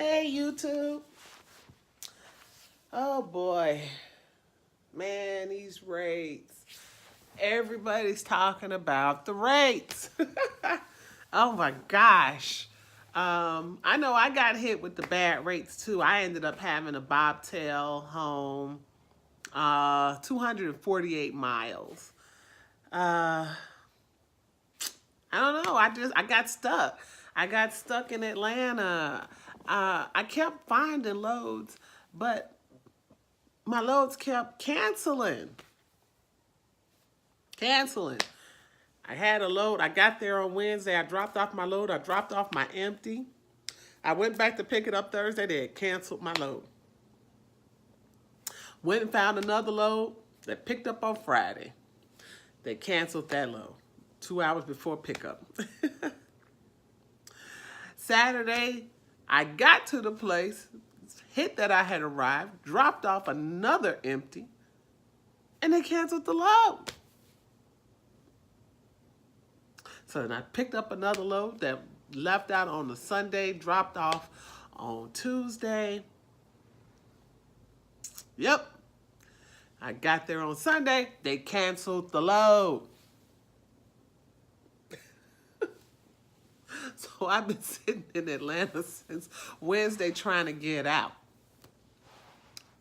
Hey, YouTube. Oh boy. Man, these rates. Everybody's talking about the rates. Oh my gosh. I know I got hit with the bad rates too. I ended up having a bobtail home, 248 miles. Uh, I don't know. I got stuck. I got stuck in Atlanta. I kept finding loads, but my loads kept canceling. Canceling. I had a load. I got there on Wednesday. I dropped off my load. I dropped off my empty. I went back to pick it up Thursday. They had canceled my load. Went and found another load that picked up on Friday. They canceled that load 2 hours before pickup. Saturday, I got to the place, hit that I had arrived, dropped off another empty, and they canceled the load. So then I picked up another load that left out on the Sunday, dropped off on Tuesday. Yep. I got there on Sunday, they canceled the load. So I've been sitting in Atlanta since Wednesday trying to get out.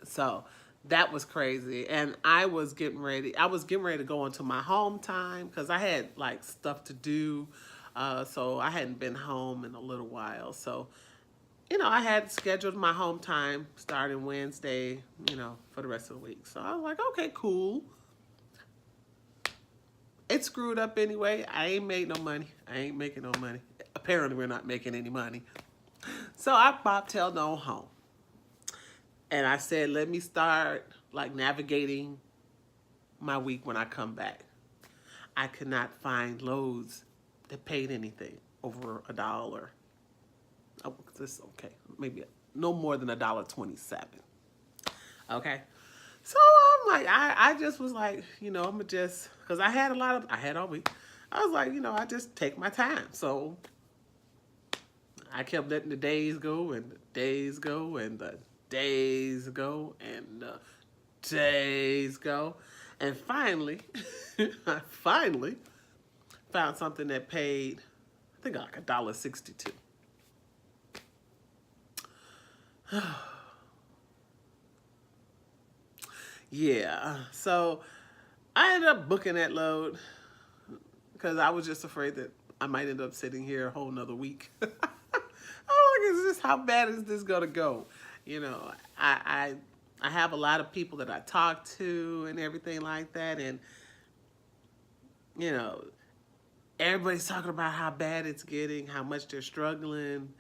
So that was crazy. And I was getting ready to go into my home time because I had like stuff to do. So I hadn't been home in a little while. So, I had scheduled my home time starting Wednesday, for the rest of the week. So I was like, okay, cool. It screwed up anyway. I ain't made no money. I ain't making no money. Apparently we're not making any money. So I bobtailed on home. And I said, let me start like navigating my week when I come back. I could not find loads that paid anything over $1. Oh, this okay. Maybe no more than $1.27. Okay. So I'm like, I just was like, I'm gonna just, because I had all week. I was like, I just take my time. So I kept letting the days go and the days go and the days go and the days go. And finally, I finally found something that paid, I think like $1.62. Yeah, so I ended up booking that load because I was just afraid that I might end up sitting here a whole nother week. I'm like, is this, how bad is this gonna go? I have a lot of people that I talk to and everything like that, and everybody's talking about how bad it's getting, how much they're struggling,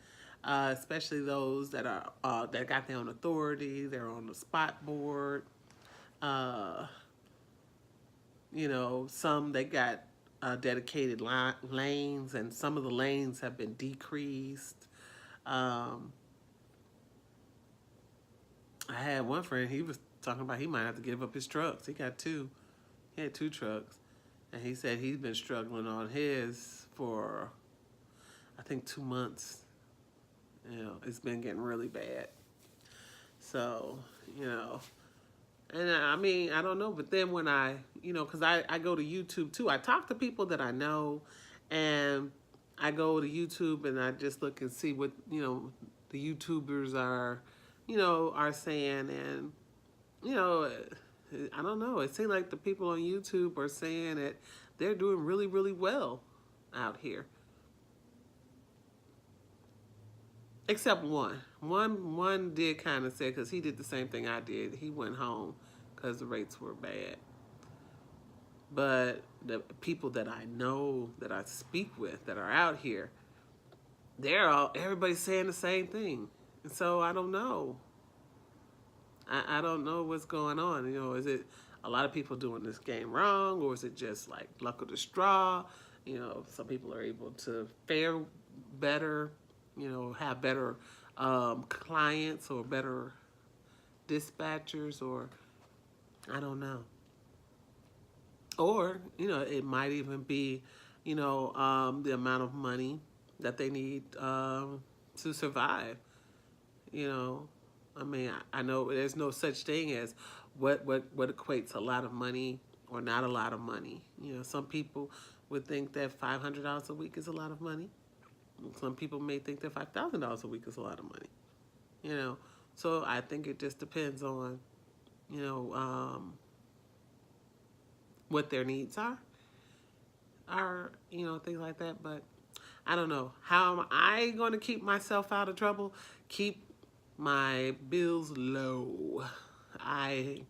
especially those that are that got their own authority, they're on the spot board. Some they got dedicated lanes, and some of the lanes have been decreased. I had one friend, he was talking about he might have to give up his trucks. He had two trucks, and he said he's been struggling on his for, I think, 2 months. It's been getting really bad. So, and I mean, I don't know, but then when because I go to YouTube too. I talk to people that I know, and I go to YouTube and I just look and see what, the YouTubers are saying. And, I don't know. It seems like the people on YouTube are saying that they're doing really, really well out here. Except one. One did kind of say, because he did the same thing I did. He went home because the rates were bad. But the people that I know, that I speak with, that are out here, everybody's saying the same thing. And so I don't know. I don't know what's going on. Is it a lot of people doing this game wrong, or is it just like luck of the straw? Some people are able to fare better, have better clients or better dispatchers, or I don't know. Or, it might even be, the amount of money that they need to survive. You know, I mean, I know there's no such thing as what equates a lot of money or not a lot of money. You know, some people would think that $500 a week is a lot of money. Some people may think that $5,000 a week is a lot of money. You know, so I think it just depends on, you know, what their needs are, you know, things like that. But I don't know. How am I going to keep myself out of trouble? Keep my bills low. I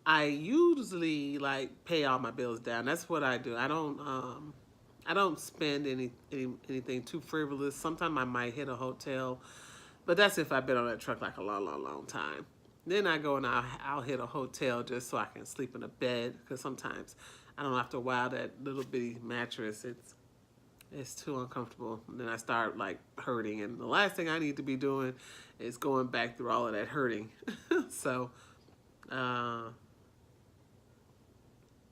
I usually like pay all my bills down. That's what I do. I don't spend anything too frivolous. Sometimes I might hit a hotel, but that's if I've been on that truck like a long time. Then I go and I'll hit a hotel just so I can sleep in a bed, because sometimes I don't know, after a while that little bitty mattress, it's too uncomfortable. And then I start like hurting, and the last thing I need to be doing is going back through all of that hurting. So, uh,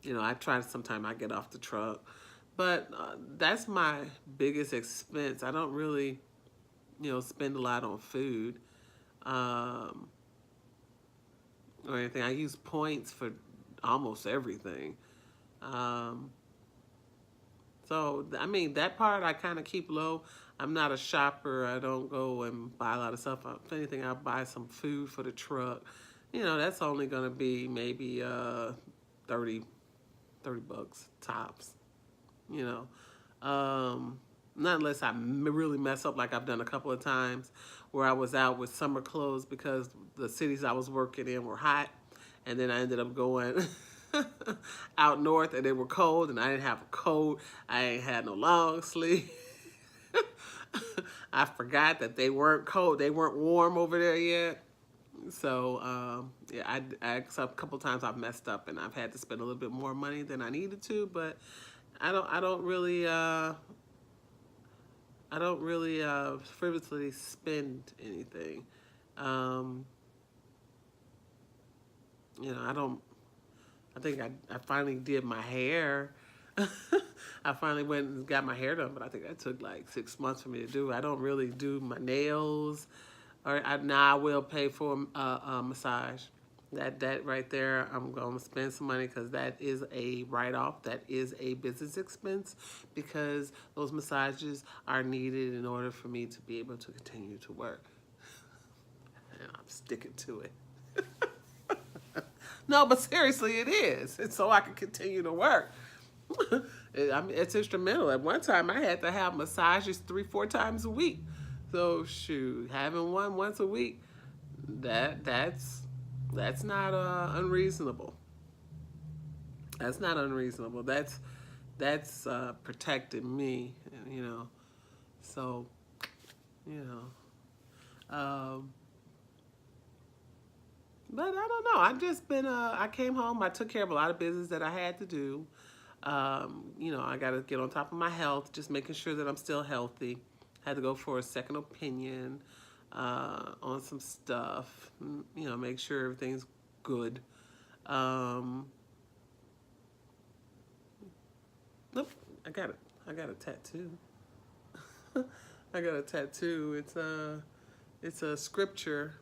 you know, I try to, sometimes I get off the truck, but that's my biggest expense. I don't really, you know, spend a lot on food, um, or anything. I use points for almost everything. Um, so, I mean, that part I kind of keep low. I'm not a shopper. I don't go and buy a lot of stuff. If anything, I'll buy some food for the truck. You know, that's only going to be maybe 30, 30 bucks tops, you know. Not unless I really mess up like I've done a couple of times where I was out with summer clothes because the cities I was working in were hot, and then I ended up going out north and they were cold, and I didn't have a coat. I ain't had no long sleeve. I forgot that they weren't cold. They weren't warm over there yet. So yeah, so a couple times I've messed up and I've had to spend a little bit more money than I needed to, but I don't really frivolously spend anything. Um, you know, I think I finally did my hair. I finally went and got my hair done, but I think that took like 6 months for me to do. I don't really do my nails, or now I will pay for a massage. That right there, I'm going to spend some money because that is a write-off. That is a business expense because those massages are needed in order for me to be able to continue to work. And I'm sticking to it. No, but seriously, it is. It's so I can continue to work. I mean, it's instrumental. At one time, I had to have massages 3-4 times a week. So shoot, having one once a week, that's not unreasonable. That's not unreasonable. That's protecting me, you know. So, you know. But I don't know. I've just been. I came home. I took care of a lot of business that I had to do. You know, I got to get on top of my health, just making sure that I'm still healthy. Had to go for a second opinion on some stuff. You know, make sure everything's good. Nope, I got it. I got a tattoo. I got a tattoo. It's a scripture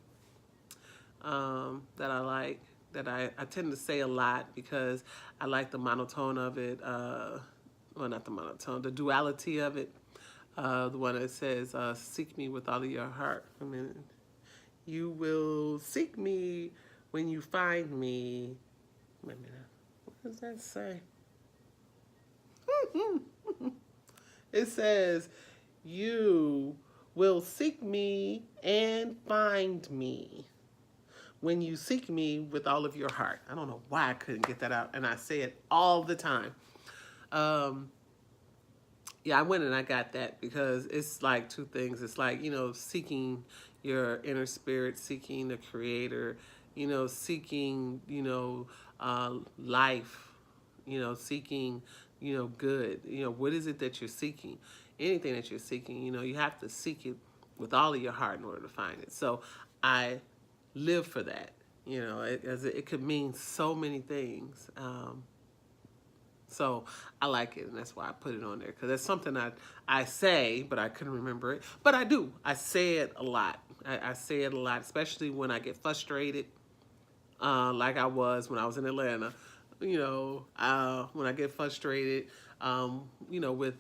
that I like, that I tend to say a lot because I like the monotone of it. Well, not the monotone, the duality of it. The one that says, seek me with all of your heart. I mean, you will seek me when you find me. Wait a minute. What does that say? It says, you will seek me and find me when you seek me with all of your heart. I don't know why I couldn't get that out, and I say it all the time. Yeah, I went and I got that because it's like two things. It's like, you know, seeking your inner spirit, seeking the creator, you know, seeking, you know, life, you know, seeking, you know, good. You know, what is it that you're seeking? Anything that you're seeking, you know, you have to seek it with all of your heart in order to find it. So I live for that. You know, it could mean so many things. So I like it, and that's why I put it on there, because that's something I say, but I couldn't remember it. But I do. I say it a lot. I say it a lot, especially when I get frustrated, like I was when I was in Atlanta. When I get frustrated, with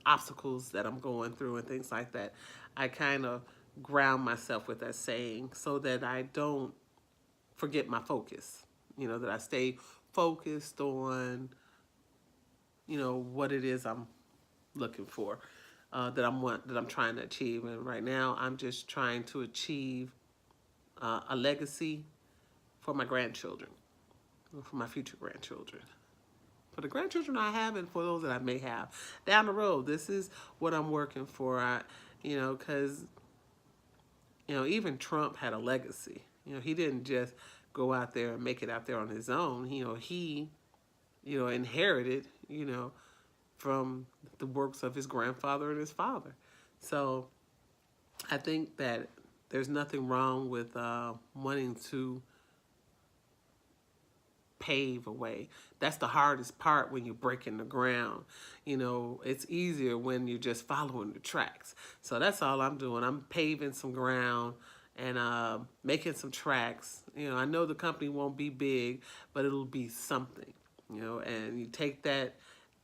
obstacles that I'm going through and things like that, I kind of ground myself with that saying so that I don't forget my focus. That I stay focused on, what it is I'm looking for, that I'm trying to achieve. And right now, I'm just trying to achieve a legacy for my grandchildren, for my future grandchildren, for the grandchildren I have, and for those that I may have down the road. This is what I'm working for. Because even Trump had a legacy. He didn't just go out there and make it out there on his own. He inherited, from the works of his grandfather and his father. So I think that there's nothing wrong with wanting to pave a way. That's the hardest part when you're breaking the ground. It's easier when you're just following the tracks. So that's all I'm doing. I'm paving some ground and making some tracks. I know the company won't be big, but it'll be something. And you take that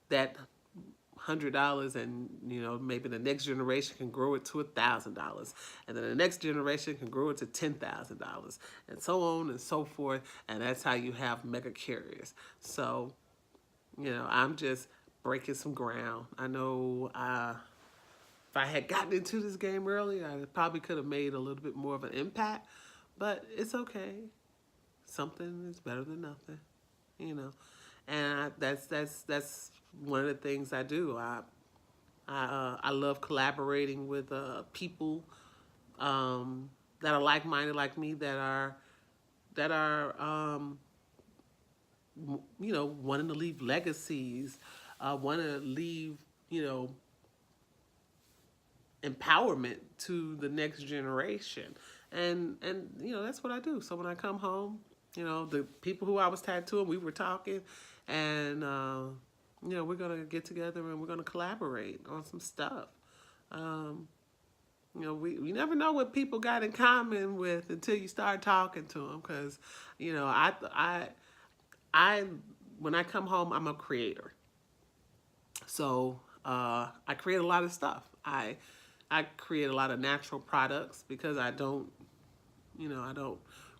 $100, and maybe the next generation can grow it to $1,000, and then the next generation can grow it to $10,000, and so on and so forth. And that's how you have mega carriers. So I'm just breaking some ground. I know if I had gotten into this game early, I probably could have made a little bit more of an impact, but it's okay. Something is better than nothing. And that's one of the things I do. I love collaborating with people that are like-minded like me, that are wanting to leave legacies, want to leave empowerment to the next generation, and that's what I do. So when I come home, the people who I was tattooing, we were talking, and we're gonna get together and we're gonna collaborate on some stuff. We never know what people got in common with until you start talking to them. Because I when I come home, I'm a creator. So I create a lot of stuff. I create a lot of natural products because I don't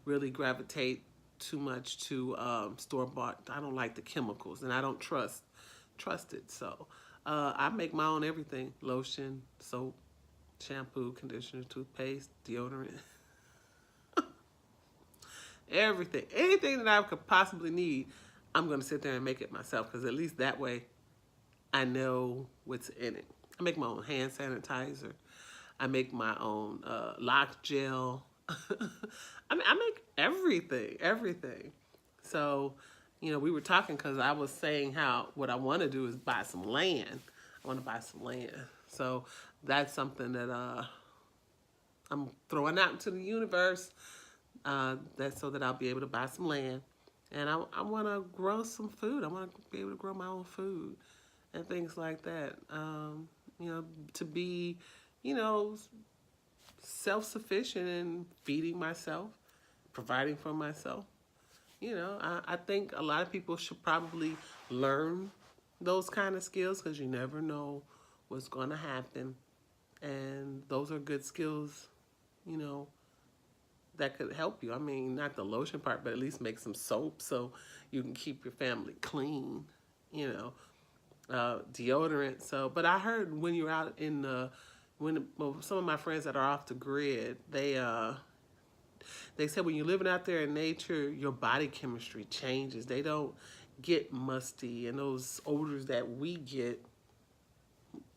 really gravitate too much to store-bought. I don't like the chemicals, and I don't trust it. So I make my own everything: lotion, soap, shampoo, conditioner, toothpaste, deodorant, everything. Anything that I could possibly need, I'm going to sit there and make it myself, because at least that way I know what's in it. I make my own hand sanitizer. I make my own lock gel. I make everything. So, we were talking, because I was saying how what I want to do is buy some land. I want to buy some land. So that's something that I'm throwing out into the universe. That's so that I'll be able to buy some land. And I want to grow some food. I want to be able to grow my own food and things like that. To be, self-sufficient in feeding myself, providing for myself. I think a lot of people should probably learn those kind of skills, because you never know what's going to happen. And those are good skills, that could help you. I mean, not the lotion part, but at least make some soap so you can keep your family clean, deodorant. So, but I heard when you're out in some of my friends that are off the grid, they said when you're living out there in nature, your body chemistry changes. They don't get musty, and those odors that we get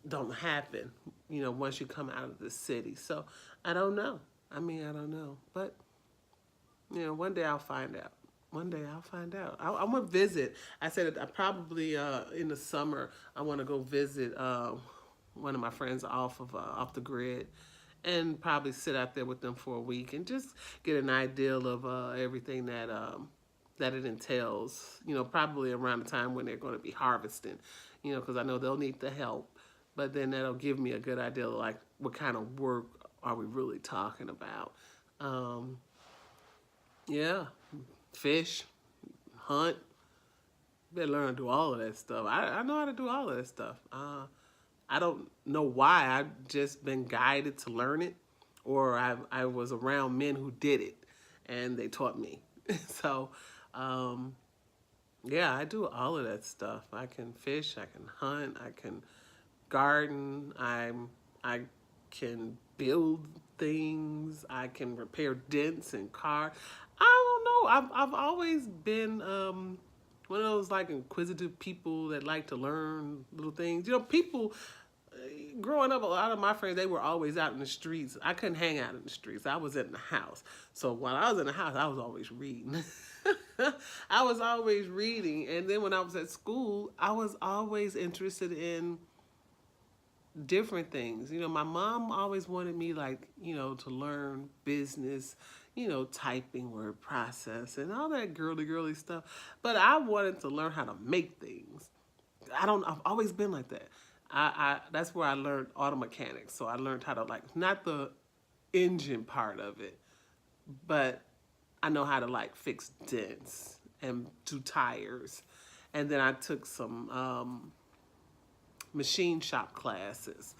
don't happen, once you come out of the city. So I don't know. I don't know. But, one day I'll find out. One day I'll find out. I want to visit. I said I probably in the summer I want to go visit one of my friends off the grid, and probably sit out there with them for a week and just get an idea of everything that that it entails, probably around the time when they're going to be harvesting, because I know they'll need the help. But then that'll give me a good idea of like what kind of work are we really talking about. Um, yeah, fish, hunt. Better learn to do all of that stuff. I know how to do all of that stuff. I don't know why. I've just been guided to learn it, or I was around men who did it, and they taught me. So, yeah, I do all of that stuff. I can fish, I can hunt, I can garden, I can build things, I can repair dents in cars. I don't know. I've always been one of those like inquisitive people that like to learn little things. People growing up, a lot of my friends, they were always out in the streets. I couldn't hang out in the streets. I was in the house. So while I was in the house, I was always reading. I was always reading. And then when I was at school, I was always interested in different things. My mom always wanted me to learn business, typing, word process, and all that girly stuff. But I wanted to learn how to make things. I've always been like that. That's where I learned auto mechanics. So I learned how to not the engine part of it, but I know how to fix dents and do tires. And then I took some machine shop classes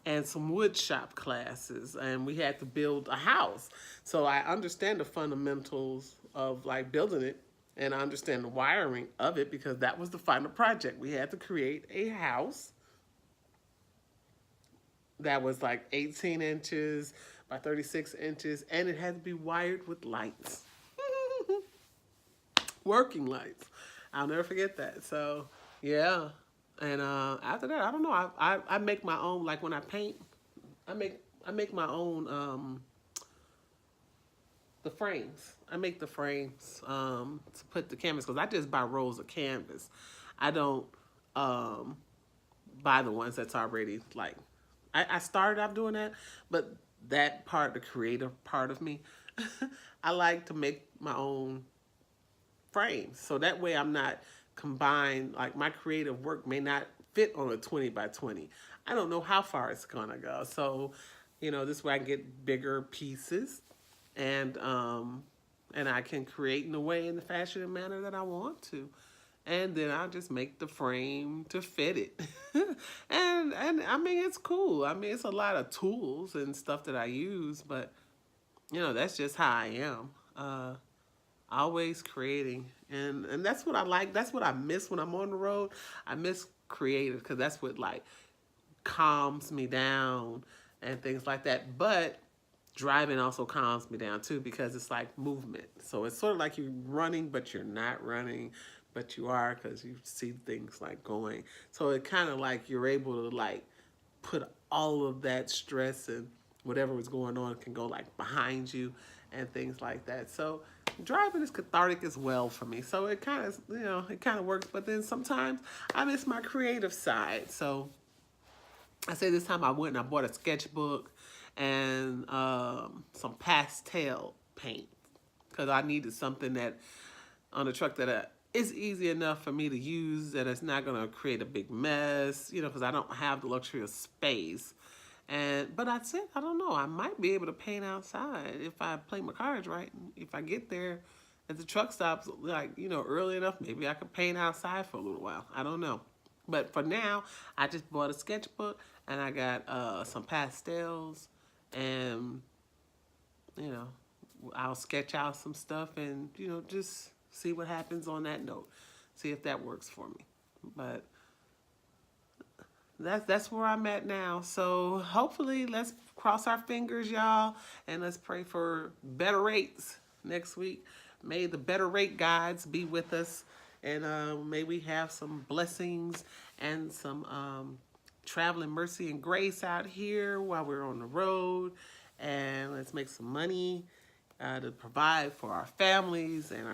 and some wood shop classes, and we had to build a house. So I understand the fundamentals of building it, and I understand the wiring of it because that was the final project. We had to create a house that was 18 inches by 36 inches, and it had to be wired with lights. Working lights. I'll never forget that. So, yeah. And after that, I don't know. I make my own, when I paint, I make my own the frames. I make the frames to put the canvas, because I just buy rolls of canvas. I don't buy the ones that's already I started off doing that, but that part, the creative part of me, I like to make my own frames. So that way I'm not combined, my creative work may not fit on a 20 by 20. I don't know how far it's gonna go. So, this way I can get bigger pieces, and I can create in the way, in the fashion and manner that I want to. And then I'll just make the frame to fit it. and I mean, it's cool. I mean, it's a lot of tools and stuff that I use, but that's just how I am. Always creating. And that's what I like. That's what I miss when I'm on the road. I miss creative, because that's what calms me down and things like that. But driving also calms me down too, because it's movement. So it's sort of like you're running, but you're not running, but you are, because you see things going. So it kind of you're able to put all of that stress and whatever was going on can go behind you and things like that. So driving is cathartic as well for me. So it kind of, it kind of works. But then sometimes I miss my creative side. So I say this time I went and I bought a sketchbook and some pastel paint, because I needed something that on the truck that is easy enough for me to use, that it's not going to create a big mess, because I don't have the luxury of space. But I said, I don't know, I might be able to paint outside if I play my cards right. If I get there at the truck stops, early enough, maybe I could paint outside for a little while. I don't know. But for now, I just bought a sketchbook, and I got some pastels, and, I'll sketch out some stuff and, just see what happens on that note. See if that works for me. But that's where I'm at now. So hopefully, let's cross our fingers, y'all, and let's pray for better rates next week. May the better rate guides be with us, and may we have some blessings and some traveling mercy and grace out here while we're on the road. And let's make some money to provide for our families and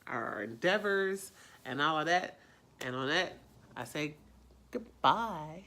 our endeavors and all of that. And on that, I say goodbye.